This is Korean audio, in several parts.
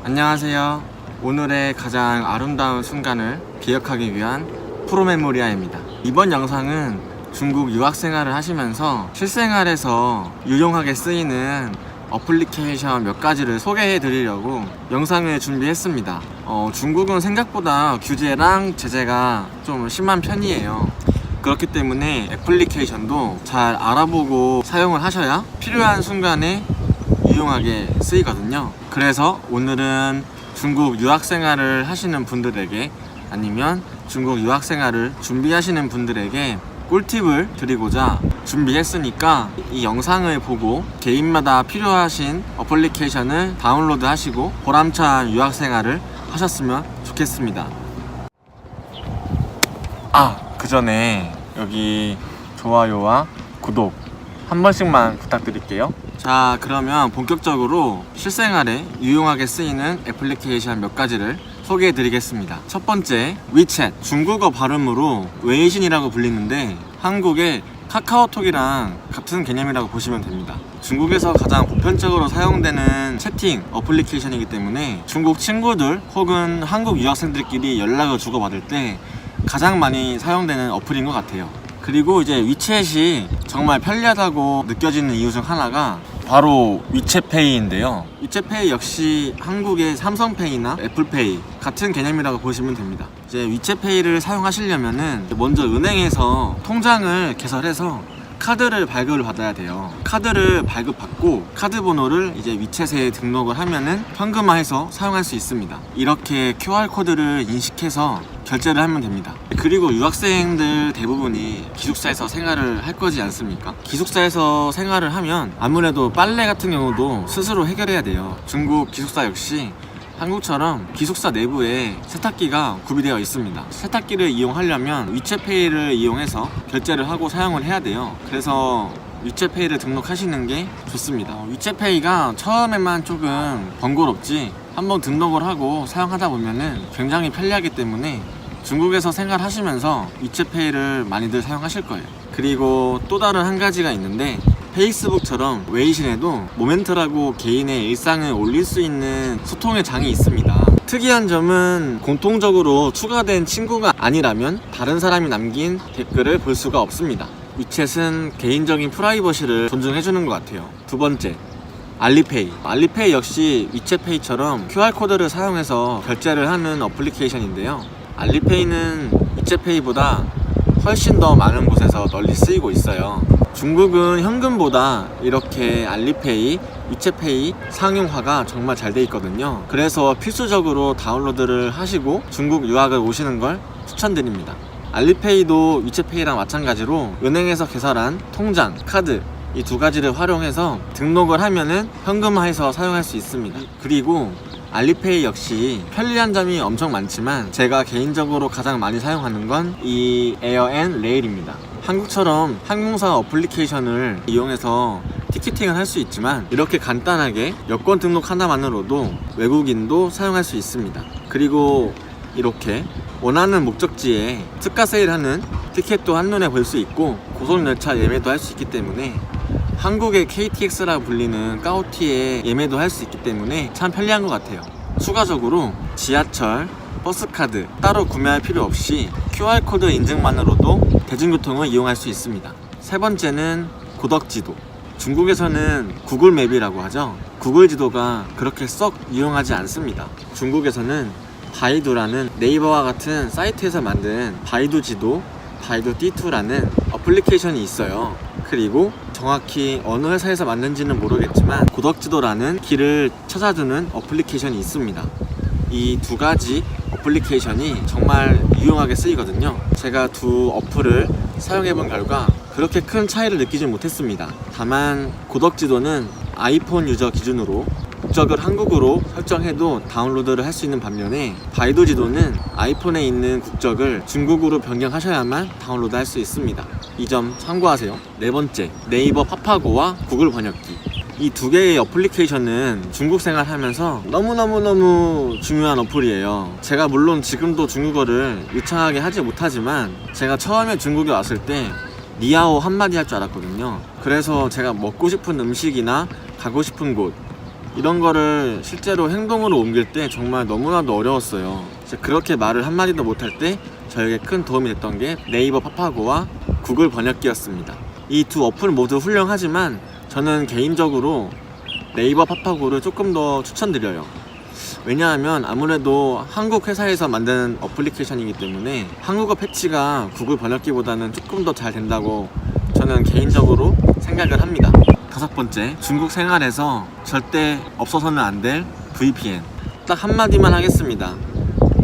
안녕하세요. 오늘의 가장 아름다운 순간을 기억하기 위한 프로메모리아입니다. 이번 영상은 중국 유학생활을 하시면서 실생활에서 유용하게 쓰이는 어플리케이션 몇 가지를 소개해 드리려고 영상을 준비했습니다. 중국은 생각보다 규제랑 제재가 좀 심한 편이에요. 그렇기 때문에 애플리케이션도 잘 알아보고 사용을 하셔야 필요한 순간에 유용하게 쓰이거든요. 그래서 오늘은 중국 유학생활을 하시는 분들에게 아니면 중국 유학생활을 준비하시는 분들에게 꿀팁을 드리고자 준비했으니까 이 영상을 보고 개인마다 필요하신 어플리케이션을 다운로드 하시고 보람찬 유학생활을 하셨으면 좋겠습니다. 그 전에 여기 좋아요와 구독 한 번씩만 부탁드릴게요. 자, 그러면 본격적으로 실생활에 유용하게 쓰이는 애플리케이션 몇 가지를 소개해 드리겠습니다. 첫 번째, 위챗. 중국어 발음으로 웨이신이라고 불리는데 한국의 카카오톡이랑 같은 개념이라고 보시면 됩니다. 중국에서 가장 보편적으로 사용되는 채팅 어플리케이션이기 때문에 중국 친구들 혹은 한국 유학생들끼리 연락을 주고받을 때 가장 많이 사용되는 어플인 것 같아요. 그리고 이제 위챗이 정말 편리하다고 느껴지는 이유 중 하나가 바로 위챗페이인데요. 위챗페이 역시 한국의 삼성페이나 애플페이 같은 개념이라고 보시면 됩니다. 이제 위챗페이를 사용하시려면은 먼저 은행에서 통장을 개설해서 카드를 발급을 받아야 돼요. 카드를 발급받고 카드 번호를 이제 위챗에 등록을 하면은 현금화해서 사용할 수 있습니다. 이렇게 QR코드를 인식해서 결제를 하면 됩니다. 그리고 유학생들 대부분이 기숙사에서 생활을 할 거지 않습니까? 기숙사에서 생활을 하면 아무래도 빨래 같은 경우도 스스로 해결해야 돼요. 중국 기숙사 역시 한국처럼 기숙사 내부에 세탁기가 구비되어 있습니다. 세탁기를 이용하려면 위챗페이를 이용해서 결제를 하고 사용을 해야 돼요. 그래서 위챗페이를 등록하시는 게 좋습니다. 위챗페이가 처음에만 조금 번거롭지 한번 등록을 하고 사용하다 보면은 굉장히 편리하기 때문에 중국에서 생활하시면서 위챗페이를 많이들 사용하실 거예요. 그리고 또 다른 한 가지가 있는데 페이스북처럼 웨이신에도 모멘트라고 개인의 일상을 올릴 수 있는 소통의 장이 있습니다. 특이한 점은 공통적으로 추가된 친구가 아니라면 다른 사람이 남긴 댓글을 볼 수가 없습니다. 위챗은 개인적인 프라이버시를 존중해주는 것 같아요. 두 번째, 알리페이. 알리페이 역시 위챗페이처럼 QR코드를 사용해서 결제를 하는 어플리케이션인데요. 알리페이는 위챗페이보다 훨씬 더 많은 곳에서 널리 쓰이고 있어요. 중국은 현금보다 이렇게 알리페이, 위챗페이 상용화가 정말 잘 돼 있거든요. 그래서 필수적으로 다운로드를 하시고 중국 유학을 오시는 걸 추천드립니다. 알리페이도 위챗페이랑 마찬가지로 은행에서 개설한 통장, 카드 이 두 가지를 활용해서 등록을 하면은 현금화해서 사용할 수 있습니다. 그리고 알리페이 역시 편리한 점이 엄청 많지만 제가 개인적으로 가장 많이 사용하는 건 이 에어앤레일입니다. 한국처럼 항공사 어플리케이션을 이용해서 티켓팅을 할 수 있지만 이렇게 간단하게 여권 등록 하나만으로도 외국인도 사용할 수 있습니다. 그리고 이렇게 원하는 목적지에 특가 세일하는 티켓도 한눈에 볼 수 있고 고속열차 예매도 할 수 있기 때문에 한국의 KTX라고 불리는 까오티의 예매도 할 수 있기 때문에 참 편리한 것 같아요. 추가적으로 지하철, 버스카드 따로 구매할 필요 없이 QR코드 인증만으로도 대중교통을 이용할 수 있습니다. 세 번째는 고덕지도. 중국에서는 구글맵이라고 하죠. 구글 지도가 그렇게 썩 유용하지 않습니다. 중국에서는 바이두라는 네이버와 같은 사이트에서 만든 바이두 지도, 바이두 띠투라는 어플리케이션이 있어요. 그리고 정확히 어느 회사에서 만든지는 모르겠지만 고덕지도라는 길을 찾아주는 어플리케이션이 있습니다. 이 두 가지 어플리케이션이 정말 유용하게 쓰이거든요. 제가 두 어플을 사용해본 결과 그렇게 큰 차이를 느끼지 못했습니다. 다만 고덕지도는 아이폰 유저 기준으로 국적을 한국으로 설정해도 다운로드를 할 수 있는 반면에 바이두 지도는 아이폰에 있는 국적을 중국으로 변경하셔야만 다운로드 할 수 있습니다. 이 점 참고하세요. 네 번째, 네이버 파파고와 구글 번역기. 이 두 개의 어플리케이션은 중국 생활하면서 너무너무 중요한 어플이에요. 제가 물론 지금도 중국어를 유창하게 하지 못하지만 제가 처음에 중국에 왔을 때 니아오 한마디 할 줄 알았거든요. 그래서 제가 먹고 싶은 음식이나 가고 싶은 곳 이런 거를 실제로 행동으로 옮길 때 정말 너무나도 어려웠어요. 그렇게 말을 한마디도 못할 때 저에게 큰 도움이 됐던 게 네이버 파파고와 구글 번역기였습니다. 이 두 어플 모두 훌륭하지만 저는 개인적으로 네이버 파파고를 조금 더 추천드려요. 왜냐하면 아무래도 한국 회사에서 만든 어플리케이션이기 때문에 한국어 패치가 구글 번역기보다는 조금 더 잘 된다고 저는 개인적으로 생각을 합니다. 다섯 번째, 중국 생활에서 절대 없어서는 안 될 VPN. 딱 한마디만 하겠습니다.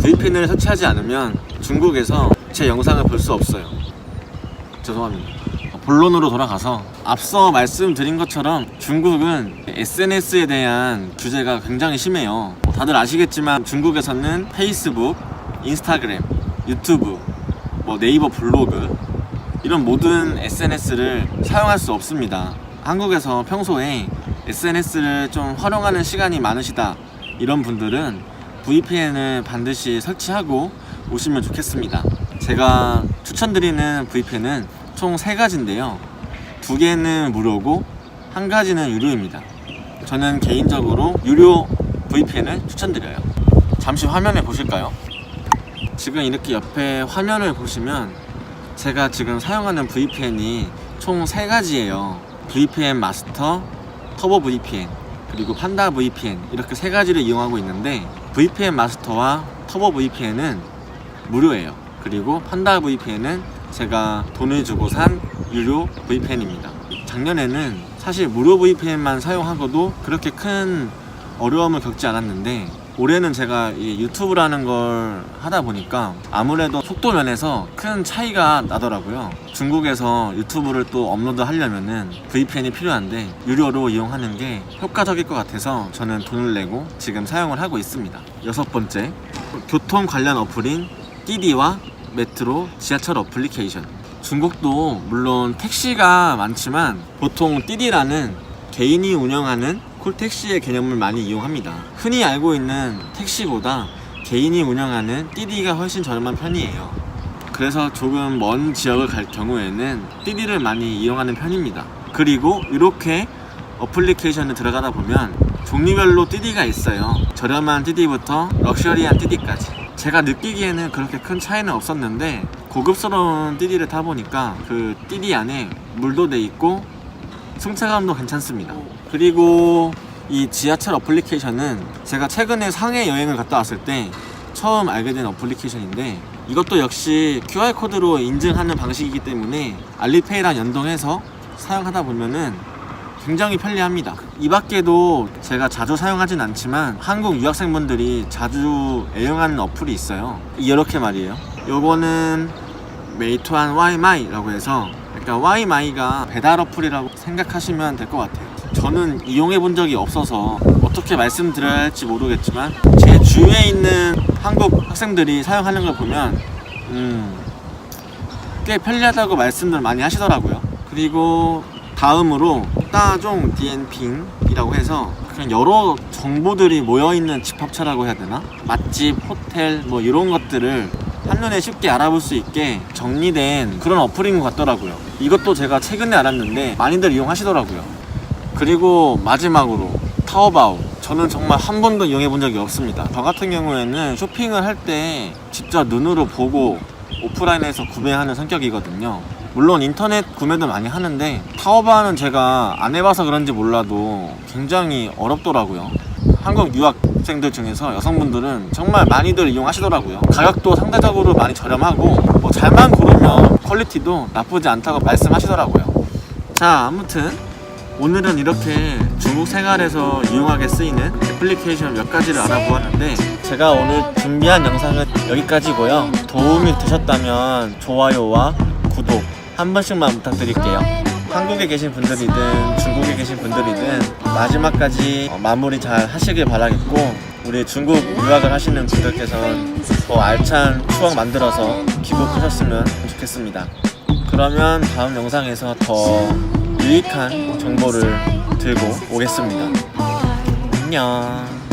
VPN을 설치하지 않으면 중국에서 제 영상을 볼 수 없어요. 죄송합니다. 본론으로 돌아가서 앞서 말씀드린 것처럼 중국은 SNS에 대한 규제가 굉장히 심해요. 다들 아시겠지만 중국에서는 페이스북, 인스타그램, 유튜브, 네이버 블로그 이런 모든 SNS를 사용할 수 없습니다. 한국에서 평소에 SNS를 좀 활용하는 시간이 많으시다 이런 분들은 VPN을 반드시 설치하고 오시면 좋겠습니다. 제가 추천드리는 VPN은 총 3가지인데요. 2개는 무료고 1가지는 유료입니다. 저는 개인적으로 유료 VPN을 추천드려요. 잠시 화면을 보실까요? 지금 이렇게 옆에 화면을 보시면 제가 지금 사용하는 VPN이 총 3가지예요. VPN 마스터, 터보 VPN, 그리고 판다 VPN 이렇게 3가지를 이용하고 있는데 VPN 마스터와 터보 VPN은 무료예요. 그리고 판다 VPN은 제가 돈을 주고 산 유료 VPN입니다. 작년에는 사실 무료 VPN만 사용하고도 그렇게 큰 어려움을 겪지 않았는데 올해는 제가 이 유튜브라는 걸 하다 보니까 아무래도 속도 면에서 큰 차이가 나더라고요. 중국에서 유튜브를 또 업로드 하려면은 VPN이 필요한데 유료로 이용하는 게 효과적일 것 같아서 저는 돈을 내고 지금 사용을 하고 있습니다. 6번째, 교통 관련 어플인 띠디와 메트로, 지하철 어플리케이션. 중국도 물론 택시가 많지만 보통 띠디라는 개인이 운영하는 콜택시의 개념을 많이 이용합니다. 흔히 알고 있는 택시보다 개인이 운영하는 띠디가 훨씬 저렴한 편이에요. 그래서 조금 먼 지역을 갈 경우에는 띠디를 많이 이용하는 편입니다. 그리고 이렇게 어플리케이션에 들어가다 보면 종류별로 띠디가 있어요. 저렴한 띠디부터 럭셔리한 띠디까지. 제가 느끼기에는 그렇게 큰 차이는 없었는데 고급스러운 띠디를 타보니까 그 띠디 안에 물도 돼 있고 승차감도 괜찮습니다. 그리고 이 지하철 어플리케이션은 제가 최근에 상해 여행을 갔다 왔을 때 처음 알게 된 어플리케이션인데 이것도 역시 QR코드로 인증하는 방식이기 때문에 알리페이랑 연동해서 사용하다 보면은 굉장히 편리합니다. 이 밖에도 제가 자주 사용하진 않지만 한국 유학생분들이 자주 애용하는 어플이 있어요. 이렇게 말이에요. 요거는 메이투안 와이마이라고 해서 그러니까 와이마이가 배달 어플이라고 생각하시면 될 것 같아요. 저는 이용해 본 적이 없어서 어떻게 말씀드려야 할지 모르겠지만 제 주위에 있는 한국 학생들이 사용하는 걸 보면 꽤 편리하다고 말씀들 많이 하시더라고요. 그리고 다음으로 따종 디엔핑이라고 해서 그냥 여러 정보들이 모여있는 집합처라고 해야 되나? 맛집, 호텔 이런 것들을 한눈에 쉽게 알아볼 수 있게 정리된 그런 어플인 것 같더라고요. 이것도 제가 최근에 알았는데 많이들 이용하시더라고요. 그리고 마지막으로 타오바오. 저는 정말 한 번도 이용해 본 적이 없습니다. 저 같은 경우에는 쇼핑을 할 때 직접 눈으로 보고 오프라인에서 구매하는 성격이거든요. 물론 인터넷 구매도 많이 하는데 타오바오는 제가 안 해봐서 그런지 몰라도 굉장히 어렵더라고요. 한국 유학생들 중에서 여성분들은 정말 많이들 이용하시더라고요. 가격도 상대적으로 많이 저렴하고 잘만 고르면 퀄리티도 나쁘지 않다고 말씀하시더라고요. 자, 아무튼 오늘은 이렇게 중국 생활에서 유용하게 쓰이는 애플리케이션 몇 가지를 알아보았는데 제가 오늘 준비한 영상은 여기까지고요. 도움이 되셨다면 좋아요와 구독 한 번씩만 부탁드릴게요. 한국에 계신 분들이든 중국에 계신 분들이든 마지막까지 마무리 잘 하시길 바라겠고 우리 중국 유학을 하시는 분들께서는 더 알찬 추억 만들어서 귀국하셨으면 좋겠습니다. 그러면 다음 영상에서 더 유익한 정보를 들고 오겠습니다. 안녕.